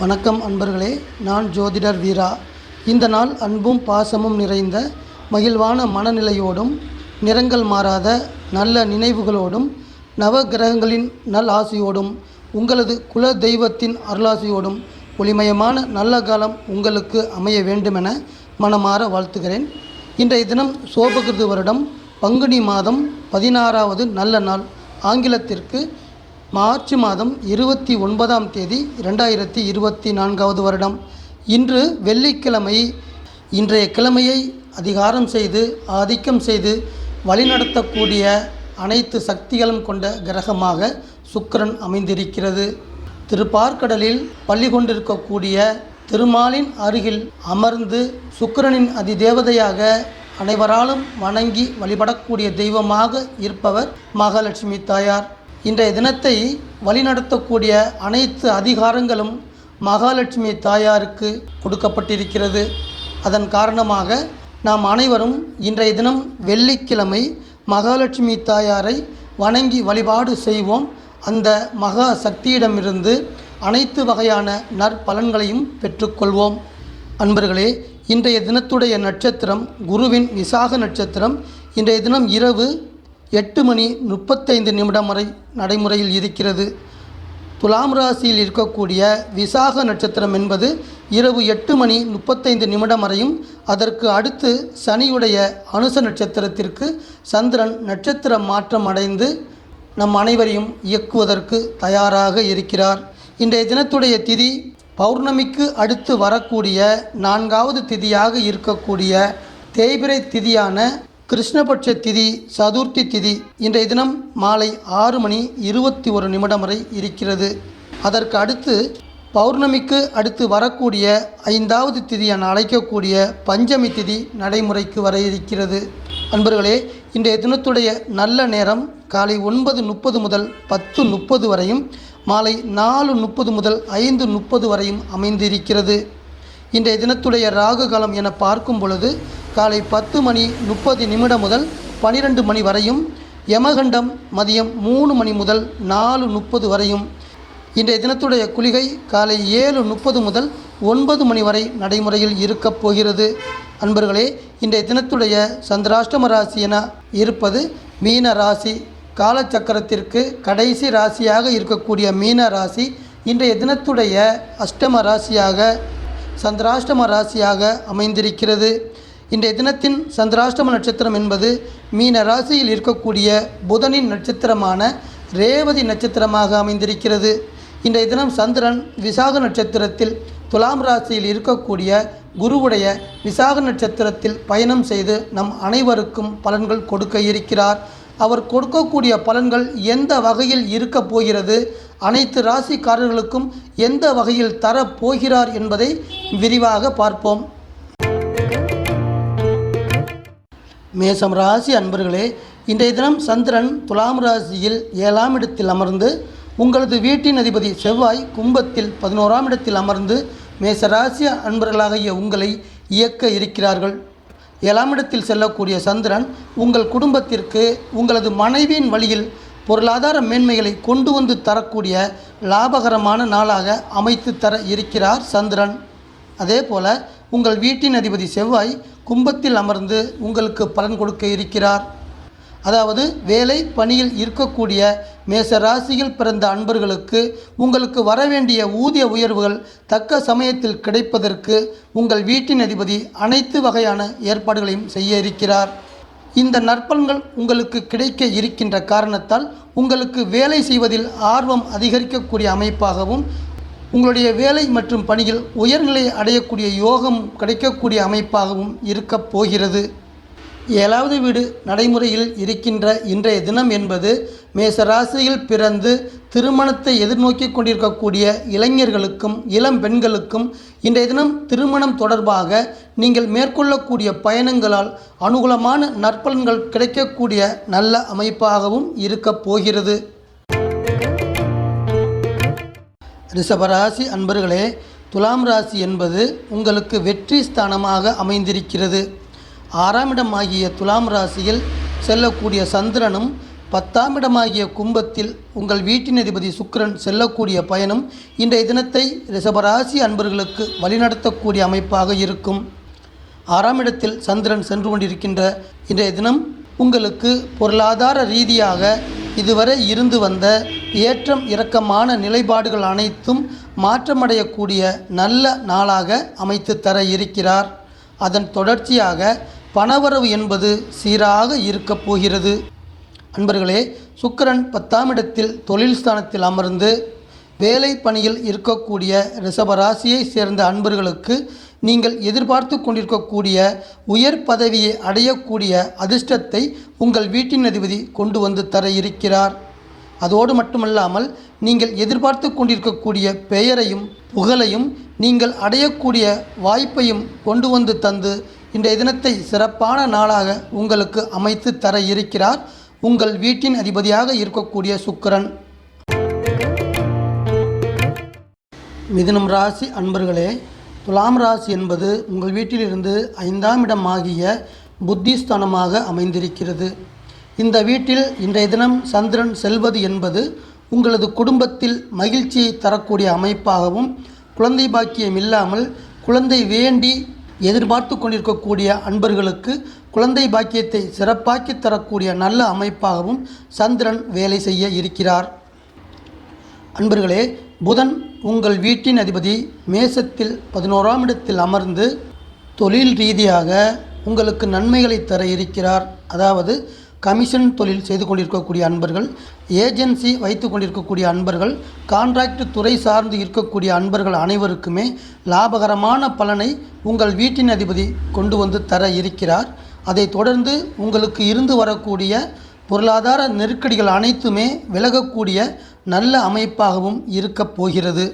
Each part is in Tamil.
வணக்கம் அன்பர்களே, நான் ஜோதிடர் வீரா. இந்த நாள் அன்பும் பாசமும் நிறைந்த மகிழ்வான மனநிலையோடும் நிறங்கள் மாறாத நல்ல நினைவுகளோடும் நவ கிரகங்களின் நல் ஆசையோடும் உங்களது குல தெய்வத்தின் அருளாசியோடும் ஒளிமயமான நல்ல காலம் உங்களுக்கு அமைய வேண்டுமென மனமாற வாழ்த்துகிறேன். இன்றைய தினம் சோபகிருது வருடம் பங்குனி மாதம் 16வது நல்ல நாள். ஆங்கிலத்திற்கு மார்ச் மாதம் 29ஆம் தேதி 2024வது வருடம். இன்று வெள்ளிக்கிழமை. இன்றைய கிழமையை அதிகாரம் செய்து ஆதிக்கம் செய்து வழிநடத்தக்கூடிய அனைத்து சக்திகளும் கொண்ட கிரகமாக சுக்கிரன் அமைந்திருக்கிறது. திருப்பார்கடலில் பள்ளி கொண்டிருக்கக்கூடிய திருமாலின் அருகில் அமர்ந்து சுக்கிரனின் அதிதேவதையாக அனைவராலும் வணங்கி வழிபடக்கூடிய தெய்வமாக இருப்பவர் மகாலட்சுமி தாயார். இன்றைய தினத்தை வழிநடத்தக்கூடிய அனைத்து அதிகாரங்களும் மகாலட்சுமி தாயாருக்கு கொடுக்கப்பட்டிருக்கிறது. அதன் காரணமாக நாம் அனைவரும் இன்றைய தினம் வெள்ளிக்கிழமை மகாலட்சுமி தாயாரை வணங்கி வழிபாடு செய்வோம். அந்த மகா சக்தியிடமிருந்து அனைத்து வகையான நற்பலன்களையும் பெற்றுக்கொள்வோம். அன்பர்களே, இன்றைய தினத்துடைய நட்சத்திரம் குருவின் விசாக நட்சத்திரம். இன்றைய தினம் இரவு 8:35 வரை நடைமுறையில் இருக்கிறது. துலாம் ராசியில் இருக்கக்கூடிய விசாக நட்சத்திரம் என்பது இரவு 8:35 வரையும், அதற்கு அடுத்து சனியுடைய அனுச நட்சத்திரத்திற்கு சந்திரன் நட்சத்திர மாற்றம் அடைந்து நம் அனைவரையும் இயக்குவதற்கு தயாராக இருக்கிறார். இன்றைய தினத்துடைய திதி பௌர்ணமிக்கு அடுத்து வரக்கூடிய 4வது திதியாக இருக்கக்கூடிய தேய்பிறை திதியான கிருஷ்ணபட்ச திதி சதுர்த்தி திதி இன்றைய தினம் மாலை 6:21 வரை இருக்கிறது. அதற்கு அடுத்து பௌர்ணமிக்கு அடுத்து வரக்கூடிய 5வது திதி என அழைக்கக்கூடிய பஞ்சமி திதி நடைமுறைக்கு வர இருக்கிறது. அன்பர்களே, இன்றைய தினத்துடைய நல்ல நேரம் காலை 9:30 முதல் 10:30 வரையும், மாலை 4:30 முதல் 5:30 வரையும் அமைந்திருக்கிறது. இன்றைய தினத்துடைய ராகு காலம் என பார்க்கும் பொழுது காலை 10:30 முதல் 12 மணி வரையும், யமகண்டம் மதியம் 3 மணி முதல் 4:30 வரையும். இன்றைய தினத்துடைய குளிகை காலை 7:30 முதல் 9 மணி வரை நடைமுறையில் இருக்கப் போகிறது. அன்பர்களே, இன்றைய தினத்துடைய சந்திராஷ்டம ராசி என இருப்பது மீன ராசி. காலச்சக்கரத்திற்கு கடைசி ராசியாக இருக்கக்கூடிய மீன ராசி இன்றைய தினத்துடைய அஷ்டம ராசியாக சந்திராஷ்டம ராசியாக அமைந்திருக்கிறது. இன்றைய தினத்தின் சந்திராஷ்டம நட்சத்திரம் என்பது மீன ராசியில் இருக்கக்கூடிய புதனின் நட்சத்திரமான ரேவதி நட்சத்திரமாக அமைந்திருக்கிறது. இன்றைய தினம் சந்திரன் விசாக நட்சத்திரத்தில் துலாம் ராசியில் இருக்கக்கூடிய குருவுடைய விசாக நட்சத்திரத்தில் பயணம் செய்து நம் அனைவருக்கும் பலன்கள் கொடுக்க இருக்கிறார். அவர் கொடுக்கக்கூடிய பலன்கள் எந்த வகையில் இருக்க போகிறது, அனைத்து ராசிக்காரர்களுக்கும் எந்த வகையில் தரப்போகிறார் என்பதை விரிவாக பார்ப்போம். மேசம் ராசி அன்பர்களே, இன்றைய தினம் சந்திரன் துலாம் ராசியில் 7ஆம் இடத்தில் அமர்ந்து உங்களது வீட்டின் அதிபதி செவ்வாய் கும்பத்தில் 11ஆம் இடத்தில் அமர்ந்து மேசராசி அன்பர்களாகிய உங்களை இயக்க இருக்கிறார்கள். 7ஆம் இடத்தில் செல்லக்கூடிய சந்திரன் உங்கள் குடும்பத்திற்கு உங்களது மனைவியின் வழியில் பொருளாதார மேன்மைகளை கொண்டு வந்து தரக்கூடிய லாபகரமான நாளாக அமைத்து தர இருக்கிறார் சந்திரன். அதே போல உங்கள் வீட்டின் அதிபதி செவ்வாய் கும்பத்தில் அமர்ந்து உங்களுக்கு பலன் கொடுக்க இருக்கிறார். அதாவது வேலை பணியில் இருக்கக்கூடிய மேச ராசியில் பிறந்த அன்பர்களுக்கு உங்களுக்கு வரவேண்டிய ஊதிய உயர்வுகள் தக்க சமயத்தில் கிடைப்பதற்கு உங்கள் வீட்டின் அதிபதி அனைத்து வகையான ஏற்பாடுகளையும் செய்ய இருக்கிறார். இந்த நற்பலன்கள் உங்களுக்கு கிடைக்க இருக்கின்ற காரணத்தால் உங்களுக்கு வேலை செய்வதில் ஆர்வம் அதிகரிக்கக்கூடிய அமைப்பாகவும், உங்களுடைய வேலை மற்றும் பணியில் உயர்நிலை அடையக்கூடிய யோகம் கிடைக்கக்கூடிய அமைப்பாகவும் இருக்கப் போகிறது. 7வது வீடு நடைமுறையில் இருக்கின்ற இன்றைய தினம் என்பது மேசராசியில் பிறந்து திருமணத்தை எதிர்நோக்கி கொண்டிருக்கக்கூடிய இளைஞர்களுக்கும் இளம் பெண்களுக்கும் இன்றைய தினம் திருமணம் தொடர்பாக நீங்கள் மேற்கொள்ளக்கூடிய பயணங்களால் அனுகூலமான நற்பலன்கள் கிடைக்கக்கூடிய நல்ல அமைப்பாகவும் இருக்கப் போகிறது. ரிஷபராசி அன்பர்களே, துலாம் ராசி என்பது உங்களுக்கு வெற்றி ஸ்தானமாக அமைந்திருக்கிறது. 6ஆம் இடமாகிய துலாம் ராசியில் செல்லக்கூடிய சந்திரனும் 10ஆம் இடமாகிய கும்பத்தில் உங்கள் வீட்டின் அதிபதி சுக்கிரன் செல்லக்கூடிய பயணம் இன்றைய தினத்தை ரிஷபராசி அன்பர்களுக்கு வழிநடத்தக்கூடிய அமைப்பாக இருக்கும். 6ஆம் இடத்தில் சந்திரன் சென்று கொண்டிருக்கின்ற இன்றைய தினம் உங்களுக்கு பொருளாதார ரீதியாக இதுவரை இருந்து வந்த ஏற்றம் இறக்கமான நிலைப்பாடுகள் அனைத்தும் மாற்றமடையக்கூடிய நல்ல நாளாக அமைத்து தர இருக்கிறார். அதன் தொடர்ச்சியாக பணவரவு என்பது சீராக இருக்கப் போகிறது. அன்பர்களே, சுக்கிரன் 10ஆம் இடத்தில் தொழில் ஸ்தானத்தில் அமர்ந்து வேலை பணியில் இருக்கக்கூடிய ரிஷபராசியை சேர்ந்த அன்பர்களுக்கு நீங்கள் எதிர்பார்த்து கொண்டிருக்கக்கூடிய உயர் பதவியை அடையக்கூடிய அதிர்ஷ்டத்தை உங்கள் வீட்டின் அதிபதி கொண்டு வந்து தர இருக்கிறார். அதோடு மட்டுமல்லாமல் நீங்கள் எதிர்பார்த்து கொண்டிருக்கக்கூடிய பெயரையும் புகழையும் நீங்கள் அடையக்கூடிய வாய்ப்பையும் கொண்டு வந்து தந்து இன்றைய தினத்தை சிறப்பான நாளாக உங்களுக்கு அமைத்து தர இருக்கிறார் உங்கள் வீட்டின் அதிபதியாக இருக்கக்கூடிய சுக்கிரன். மிதுனம் ராசி அன்பர்களே, துலாம் ராசி என்பது உங்கள் வீட்டிலிருந்து 5ஆம் இடமாகிய புத்திஸ்தானமாக அமைந்திருக்கிறது. இந்த வீட்டில் இன்றைய தினம் சந்திரன் செல்வது என்பது உங்களது குடும்பத்தில் மகிழ்ச்சியை தரக்கூடிய அமைப்பாகவும், குழந்தை பாக்கியம் இல்லாமல் குழந்தை வேண்டி எதிர்பார்த்து கொண்டிருக்கக்கூடிய அன்பர்களுக்கு குழந்தை பாக்கியத்தை சிறப்பாக்கி தரக்கூடிய நல்ல அமைப்பாகவும் சந்திரன் வேலை செய்ய இருக்கிறார். அன்பர்களே, புதன் உங்கள் வீட்டின் அதிபதி மேசத்தில் 11ஆம் இடத்தில் அமர்ந்து தொழில் ரீதியாக உங்களுக்கு நன்மைகளை தர இருக்கிறார். அதாவது கமிஷன் தொழில் செய்து கொண்டிருக்கக்கூடிய அன்பர்கள், ஏஜென்சி வைத்து கொண்டிருக்கக்கூடிய அன்பர்கள், கான்ட்ராக்ட் துறை சார்ந்து இருக்கக்கூடிய அன்பர்கள் அனைவருக்குமே லாபகரமான பலனை உங்கள் வீட்டின் அதிபதி கொண்டு வந்து தர இருக்கிறார். அதை தொடர்ந்து உங்களுக்கு இருந்து வரக்கூடிய பொருளாதார நெருக்கடிகள் அனைத்துமே விலகக்கூடிய நல்ல அமைப்பாகவும் இருக்கப் போகிறது.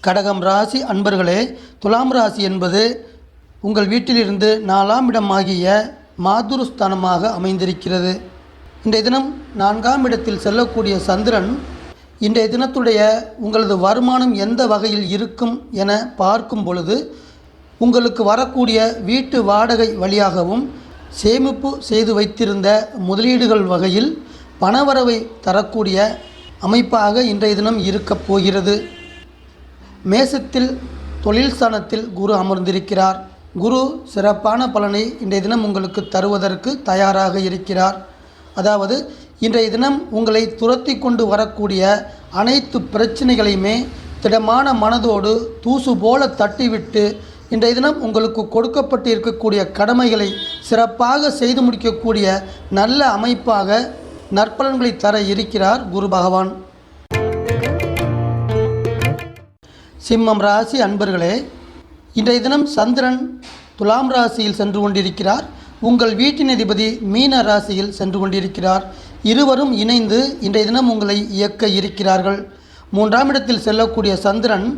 கடகம் ராசி அன்பர்களே, துலாம் ராசி என்பது உங்கள் வீட்டிலிருந்து 4ஆம் இடமாகிய மாதுருஸ்தானமாக அமைந்திருக்கிறது. இன்றைய தினம் 4ஆம் இடத்தில் செல்லக்கூடிய சந்திரன் இன்றைய தினத்துடைய உங்களது வருமானம் எந்த வகையில் இருக்கும் என பார்க்கும் பொழுது உங்களுக்கு வரக்கூடிய வீட்டு வாடகை வழியாகவும் சேமிப்பு செய்து வைத்திருந்த முதலீடுகள் வகையில் பணவரவை தரக்கூடிய அமைப்பாக இன்றைய தினம் இருக்கப் போகிறது. மேசத்தில் தொழில் ஸ்தானத்தில் குரு அமர்ந்திருக்கிறார். குரு சிறப்பான பலனை இன்றைய தினம் உங்களுக்கு தருவதற்கு தயாராக இருக்கிறார். அதாவது இன்றைய தினம் உங்களை துரத்தி கொண்டு வரக்கூடிய அனைத்து பிரச்சனைகளையுமே திடமான மனதோடு தூசு போல தட்டிவிட்டு இன்றைய தினம் உங்களுக்கு கொடுக்கப்பட்டு இருக்கக்கூடிய கடமைகளை சிறப்பாக செய்து முடிக்கக்கூடிய நல்ல அமைப்பாக நற்பலன்களை தர இருக்கிறார் குரு பகவான். சிம்மம் ராசி அன்பர்களே, இன்றைய தினம் சந்திரன் துலாம் ராசியில் சென்று கொண்டிருக்கிறார். உங்கள் வீட்டின் அதிபதி மீன ராசியில் சென்று கொண்டிருக்கிறார். இருவரும் இணைந்து இன்றைய தினம் உங்களை இயக்க இருக்கிறார்கள். 3ஆம் இடத்தில் செல்லக்கூடிய சந்திரன்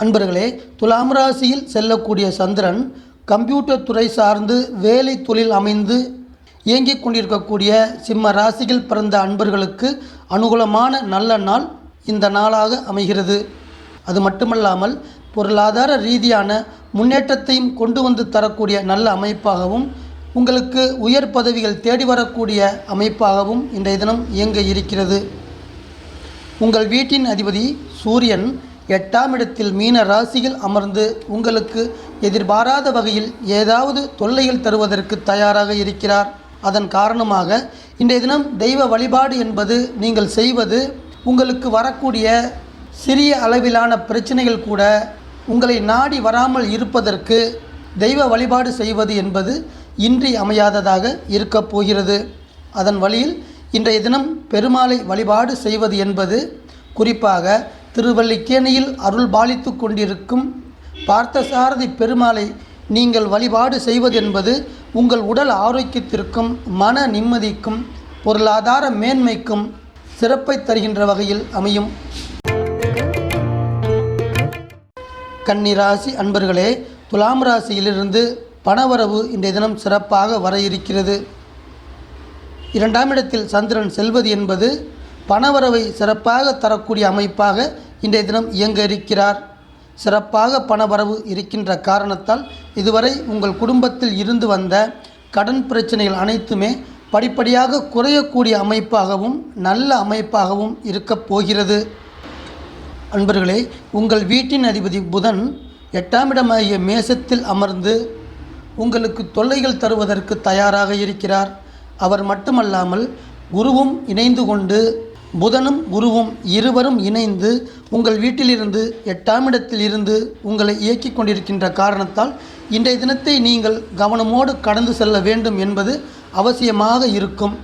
அன்பர்களே, துலாம் ராசியில் செல்லக்கூடிய சந்திரன் கம்ப்யூட்டர் துறை சார்ந்து வேலை தொழில் அமைந்து இயங்கிக் கொண்டிருக்கக்கூடிய சிம்ம ராசியில் பிறந்த அன்பர்களுக்கு அனுகூலமான நல்ல நாள் இந்த நாளாக அமைகிறது. அது மட்டுமல்லாமல் பொருளாதார ரீதியான முன்னேற்றத்தையும் கொண்டு வந்து தரக்கூடிய நல்ல அமைப்பாகவும் உங்களுக்கு உயர் பதவிகள் தேடி வரக்கூடிய அமைப்பாகவும் இன்றைய தினம் இயங்க இருக்கிறது. உங்கள் வீட்டின் அதிபதி சூரியன் 8ஆம் இடத்தில் மீன ராசியில் அமர்ந்து உங்களுக்கு எதிர்பாராத வகையில் ஏதாவது தொல்லைகள் தருவதற்கு தயாராக இருக்கிறார். அதன் காரணமாக இன்றைய தினம் தெய்வ வழிபாடு என்பது நீங்கள் செய்வது உங்களுக்கு வரக்கூடிய சிறிய அளவிலான பிரச்சனைகள் கூட உங்களை நாடி வராமல் இருப்பதற்கு தெய்வ வழிபாடு செய்வது என்பது இன்றி அமையாததாக இருக்கப் போகிறது. அதன் வழியில் இன்றைய தினம் பெருமாளை வழிபாடு செய்வது என்பது குறிப்பாக திருவல்லிக்கேணியில் அருள் பாலித்து கொண்டிருக்கும் பார்த்தசாரதி பெருமாளை நீங்கள் வழிபாடு செய்வது என்பது உங்கள் உடல் ஆரோக்கியத்திற்கும் மன நிம்மதிக்கும் பொருளாதார மேன்மைக்கும் சிறப்பை தருகின்ற வகையில் அமையும். கன்னிராசி அன்பர்களே, துலாம் ராசியிலிருந்து பணவரவு இன்றைய தினம் சிறப்பாக வர இருக்கிறது. 2ஆம் இடத்தில் சந்திரன் செல்வது என்பது பணவரவை சிறப்பாக தரக்கூடிய அமைப்பாக இன்றைய தினம் இயங்க இருக்கிறார். சிறப்பாக பணவரவு இருக்கின்ற காரணத்தால் இதுவரை உங்கள் குடும்பத்தில் இருந்து வந்த கடன் பிரச்சனைகள் அனைத்துமே படிப்படியாக குறையக்கூடிய அமைப்பாகவும் நல்ல அமைப்பாகவும் இருக்கப் போகிறது. அன்பர்களே, உங்கள் வீட்டின் அதிபதி புதன் 8ஆம் இடமாகிய மேசத்தில் அமர்ந்து உங்களுக்கு தொல்லைகள் தருவதற்கு தயாராக இருக்கிறார். அவர் மட்டுமல்லாமல் குருவும் இணைந்து கொண்டு, புதனும் குருவும் இருவரும் இணைந்து உங்கள் வீட்டிலிருந்து 8ஆம் இடத்தில் இருந்து உங்களை இயக்கிக் கொண்டிருக்கின்ற காரணத்தால் இன்றைய தினத்தை நீங்கள் கவனமோடு கடந்து செல்ல வேண்டும் என்பது அவசியமாக இருக்கும்.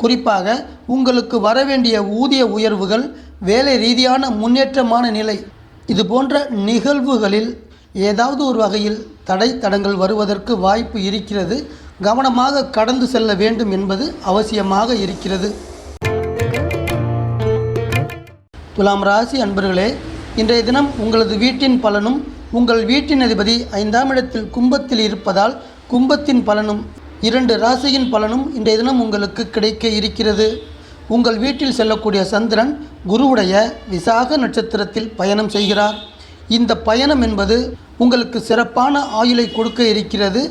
குறிப்பாக உங்களுக்கு வரவேண்டிய ஊதிய உயர்வுகள், வேலை ரீதியான முன்னேற்றமான நிலை, இது போன்ற நிகழ்வுகளில் ஏதாவது ஒரு வகையில் தடை தடங்கள் வருவதற்கு வாய்ப்பு இருக்கிறது. கவனமாக கடந்து செல்ல வேண்டும் என்பது அவசியமாக இருக்கிறது. துலாம் ராசி அன்பர்களே, இன்றைய தினம் உங்களது வீட்டின் பலனும், உங்கள் வீட்டின் அதிபதி 5ஆம் இடத்தில் கும்பத்தில் இருப்பதால் கும்பத்தின் பலனும் 2 ராசியின் பலனும் இன்றைய தினம் உங்களுக்கு கிடைக்க இருக்கிறது. உங்கள் வீட்டில் செல்லக்கூடிய சந்திரன் குருவுடைய விசாக நட்சத்திரத்தில் பயணம் செய்கிறார். இந்த பயணம் என்பது உங்களுக்கு சிறப்பான ஆயுளை கொடுக்க இருக்கிறது.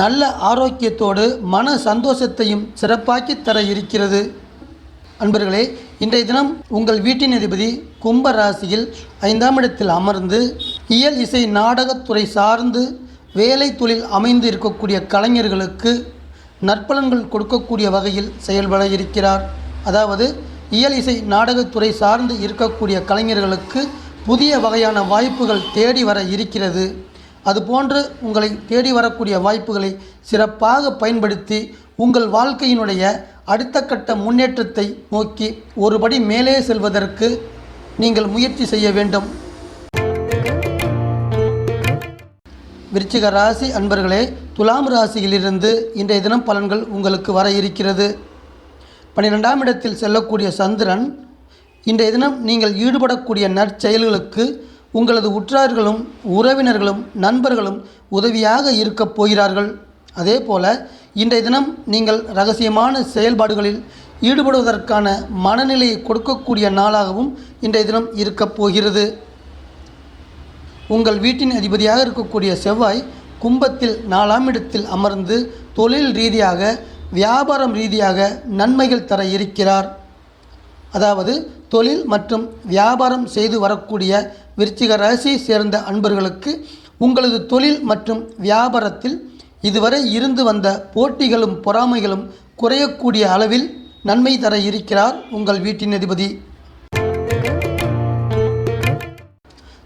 நல்ல ஆரோக்கியத்தோடு மன சந்தோஷத்தையும் சிறப்பாக்கி தர இருக்கிறது. அன்பர்களே, இன்றைய தினம் உங்கள் வீட்டின் அதிபதி கும்ப ராசியில் 5ஆம் இடத்தில் அமர்ந்து இயல் இசை நாடகத்துறை சார்ந்து வேலை தொழில் அமைந்து இருக்கக்கூடிய கலைஞர்களுக்கு நற்பலன்கள் கொடுக்கக்கூடிய வகையில் செயல்பட இருக்கிறார். அதாவது இயல் இசை நாடகத்துறை சார்ந்து இருக்கக்கூடிய கலைஞர்களுக்கு புதிய வகையான வாய்ப்புகள் தேடி வர இருக்கிறது. அதுபோன்று உங்களை தேடி வரக்கூடிய வாய்ப்புகளை சிறப்பாக பயன்படுத்தி உங்கள் வாழ்க்கையினுடைய அடுத்த கட்ட முன்னேற்றத்தை நோக்கி ஒருபடி மேலே செல்வதற்கு நீங்கள் முயற்சி செய்ய வேண்டும். விருச்சிக ராசி அன்பர்களே, துலாம் ராசியிலிருந்து இன்றைய தினம் பலன்கள் உங்களுக்கு வர இருக்கிறது. 12ஆம் இடத்தில் செல்லக்கூடிய சந்திரன் இன்றைய தினம் நீங்கள் ஈடுபடக்கூடிய நற்செயல்களுக்கு உங்களது உற்றார்களும் உறவினர்களும் நண்பர்களும் உதவியாக இருக்கப் போகிறார்கள். அதே போல இன்றைய தினம் நீங்கள் இரகசியமான செயல்பாடுகளில் ஈடுபடுவதற்கான மனநிலையை கொடுக்கக்கூடிய நாளாகவும் இன்றைய தினம் இருக்கப் போகிறது. உங்கள் வீட்டின் அதிபதியாக இருக்கக்கூடிய செவ்வாய் கும்பத்தில் 4ஆம் இடத்தில் அமர்ந்து தொழில் ரீதியாக, வியாபாரம் ரீதியாக நன்மைகள் தர இருக்கிறார். அதாவது தொழில் மற்றும் வியாபாரம் செய்து வரக்கூடிய விருச்சிக ராசியை சேர்ந்த அன்பர்களுக்கு உங்களது தொழில் மற்றும் வியாபாரத்தில் இதுவரை இருந்து வந்த போட்டிகளும் பொறாமைகளும் குறையக்கூடிய அளவில் நன்மை தர இருக்கிறார் உங்கள் வீட்டின் அதிபதி.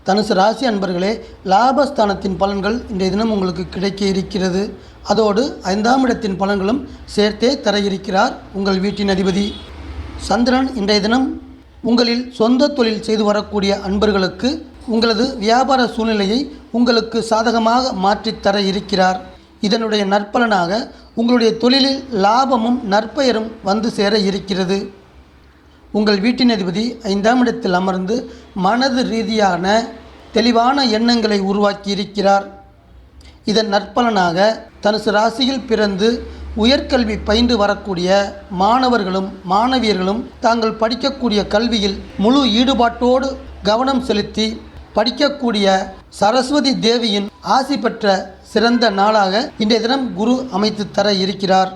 தனுசு ராசி அன்பர்களே, லாபஸ்தானத்தின் பலன்கள் இன்றைய தினம் உங்களுக்கு கிடைக்க இருக்கிறது. அதோடு 5ஆம் இடத்தின் பலன்களும் சேர்த்தே தர இருக்கிறார் உங்கள் வீட்டின் அதிபதி. சந்திரன் இன்றைய தினம் உங்களில் சொந்த தொழில் செய்து வரக்கூடிய அன்பர்களுக்கு உங்களது வியாபார சூழ்நிலையை உங்களுக்கு சாதகமாக மாற்றித்தர இருக்கிறார். இதனுடைய நற்பலனாக உங்களுடைய தொழிலில் லாபமும் நற்பெயரும் வந்து சேர இருக்கிறது. உங்கள் வீட்டின் அதிபதி 5ஆம் இடத்தில் அமர்ந்து மனது ரீதியான தெளிவான எண்ணங்களை உருவாக்கி இருக்கிறார். இதன் நற்பலனாக தனுசு ராசியில் பிறந்து உயர்கல்வி பயின்று வரக்கூடிய மாணவர்களும் மாணவியர்களும் தாங்கள் படிக்கக்கூடிய கல்வியில் முழு ஈடுபாட்டோடு கவனம் செலுத்தி படிக்கக்கூடிய சரஸ்வதி தேவியின் ஆசி பெற்ற சிறந்த நாளாக இன்றைய தினம் குரு அமைத்து தர இருக்கிறார்.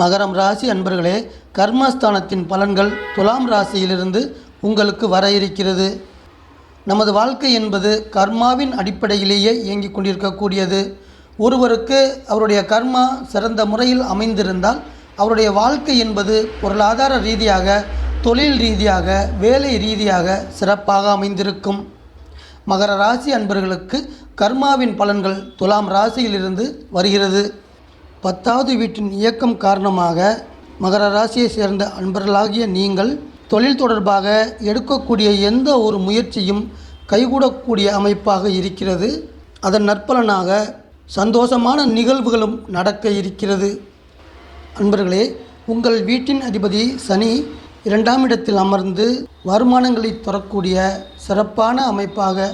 மகரம் ராசி அன்பர்களே, கர்மஸ்தானத்தின் பலன்கள் துலாம் ராசியிலிருந்து உங்களுக்கு வர இருக்கிறது. நமது வாழ்க்கை என்பது கர்மாவின் அடிப்படையிலேயே இயங்கிக் கொண்டிருக்கக்கூடியது. ஒருவருக்கு அவருடைய கர்மா சிறந்த முறையில் அமைந்திருந்தால் அவருடைய வாழ்க்கை என்பது பொருளாதார ரீதியாக, தொழில் ரீதியாக, வேலை ரீதியாக சிறப்பாக அமைந்திருக்கும். மகர ராசி அன்பர்களுக்கு கர்மாவின் பலன்கள் துலாம் ராசியிலிருந்து வருகிறது. 10வது வீட்டின் இயக்கம் காரணமாக மகர ராசியை சேர்ந்த அன்பர்களாகிய நீங்கள் தொழில் தொடர்பாக எடுக்கக்கூடிய எந்த ஒரு முயற்சியும் கைகூடக்கூடிய அமைப்பாக இருக்கிறது. அதன் நற்பலனாக சந்தோஷமான நிகழ்வுகளும் நடக்க இருக்கிறது. அன்பர்களே, உங்கள் வீட்டின் அதிபதி சனி 2ஆம் இடத்தில் அமர்ந்து வருமானங்களை தரக்கூடிய சிறப்பான அமைப்பாக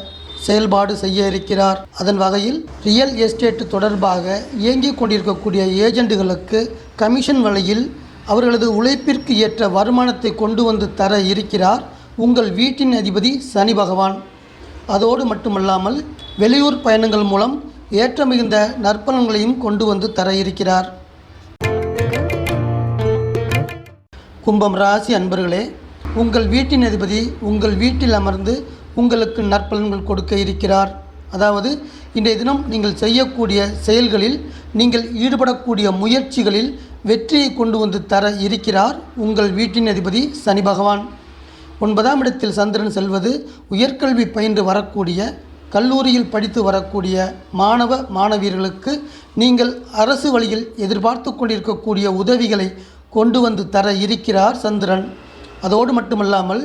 செயல்பாடு செய்ய இருக்கிறார். அதன் வகையில் ரியல் எஸ்டேட் தொடர்பாக இயங்கிக் கொண்டிருக்கக்கூடிய ஏஜெண்டுகளுக்கு கமிஷன் வழியில் அவர்களது உழைப்பிற்கு ஏற்ற வருமானத்தை கொண்டு வந்து தர இருக்கிறார் உங்கள் வீட்டின் அதிபதி சனி பகவான். அதோடு மட்டுமல்லாமல் வெளியூர் பயணங்கள் மூலம் ஏற்ற மிகுந்த நற்பலன்களையும் கொண்டு வந்து தர இருக்கிறார். கும்பம் ராசி அன்பர்களே, உங்கள் வீட்டின் அதிபதி உங்கள் வீட்டில் அமர்ந்து உங்களுக்கு நற்பலன்கள் கொடுக்க இருக்கிறார். அதாவது இன்றைய தினம் நீங்கள் செய்யக்கூடிய செயல்களில், நீங்கள் ஈடுபடக்கூடிய முயற்சிகளில் வெற்றியை கொண்டு வந்து தர இருக்கிறார் உங்கள் வீட்டின் அதிபதி சனி பகவான். 9ஆம் இடத்தில் சந்திரன் செல்வது உயர்கல்வி பயின்று வரக்கூடிய, கல்லூரியில் படித்து வரக்கூடிய மாணவ மாணவியர்களுக்கு நீங்கள் அரசு வழியில் எதிர்பார்த்து கொண்டிருக்கக்கூடிய உதவிகளை கொண்டு வந்து தர இருக்கிறார் சந்திரன். அதோடு மட்டுமல்லாமல்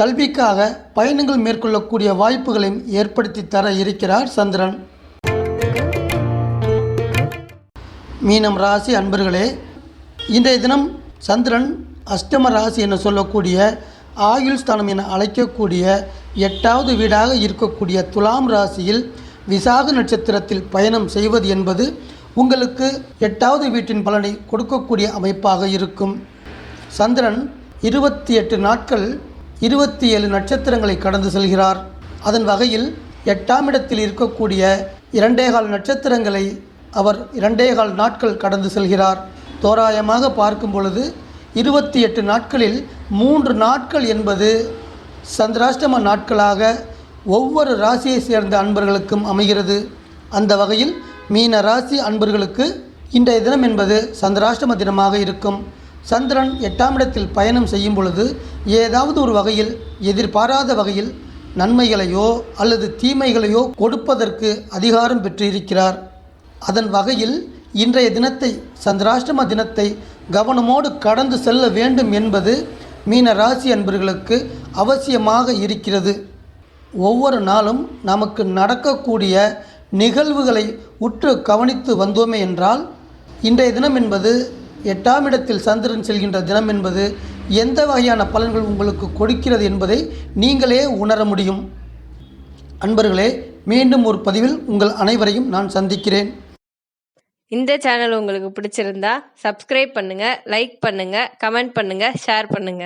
கல்விக்காக பயணங்கள் மேற்கொள்ளக்கூடிய வாய்ப்புகளையும் ஏற்படுத்தி தர இருக்கிறார் சந்திரன். மீனம் ராசி அன்பர்களே, இன்றைய தினம் சந்திரன் அஷ்டம ராசி என சொல்லக்கூடிய ஆயுள் ஸ்தானம் என அழைக்கக்கூடிய 8வது வீடாக இருக்கக்கூடிய துலாம் ராசியில் விசாக நட்சத்திரத்தில் பயணம் செய்வது என்பது உங்களுக்கு 8வது வீட்டின் பலனை கொடுக்கக்கூடிய அமைப்பாக இருக்கும். சந்திரன் 28 நாட்கள் 27 நட்சத்திரங்களை கடந்து செல்கிறார். அதன் வகையில் 8ஆம் இடத்தில் இருக்கக்கூடிய 2.25 நட்சத்திரங்களை அவர் 2.25 நாட்கள் கடந்து செல்கிறார். தோராயமாக பார்க்கும் பொழுது 28 நாட்களில் 3 நாட்கள் என்பது சந்திராஷ்டம நாட்களாக ஒவ்வொரு ராசியை சேர்ந்த அன்பர்களுக்கும் அமைகிறது. அந்த வகையில் மீன ராசி அன்பர்களுக்கு இன்றைய தினம் என்பது சந்திராஷ்டம தினமாக இருக்கும். சந்திரன் 8ஆம் இடத்தில் பயணம் செய்யும் பொழுது ஏதாவது ஒரு வகையில் எதிர்பாராத வகையில் நன்மைகளையோ அல்லது தீமைகளையோ கொடுப்பதற்கு அதிகாரம் பெற்றிருக்கிறார். அதன் வகையில் இன்றைய தினத்தை, சந்திராஷ்டம தினத்தை கவனமோடு கடந்து செல்ல வேண்டும் என்பது மீன ராசி அன்பர்களுக்கு அவசியமாக இருக்கிறது. ஒவ்வொரு நாளும் நமக்கு நடக்கக்கூடிய நிகழ்வுகளை உற்று கவனித்து வந்தோமே என்றால், இன்றைய தினம் என்பது 8ஆம் இடத்தில் சந்திரன் செல்கின்ற தினம் என்பது எந்த வகையான பலன்கள் உங்களுக்கு கொடுக்கிறது என்பதை நீங்களே உணர முடியும். அன்பர்களே, மீண்டும் ஒரு பதிவில் உங்கள் அனைவரையும் நான் சந்திக்கிறேன். இந்த சேனல் உங்களுக்கு பிடிச்சிருந்தா சப்ஸ்கிரைப் பண்ணுங்க, லைக் பண்ணுங்க, கமெண்ட் பண்ணுங்க, ஷேர் பண்ணுங்க.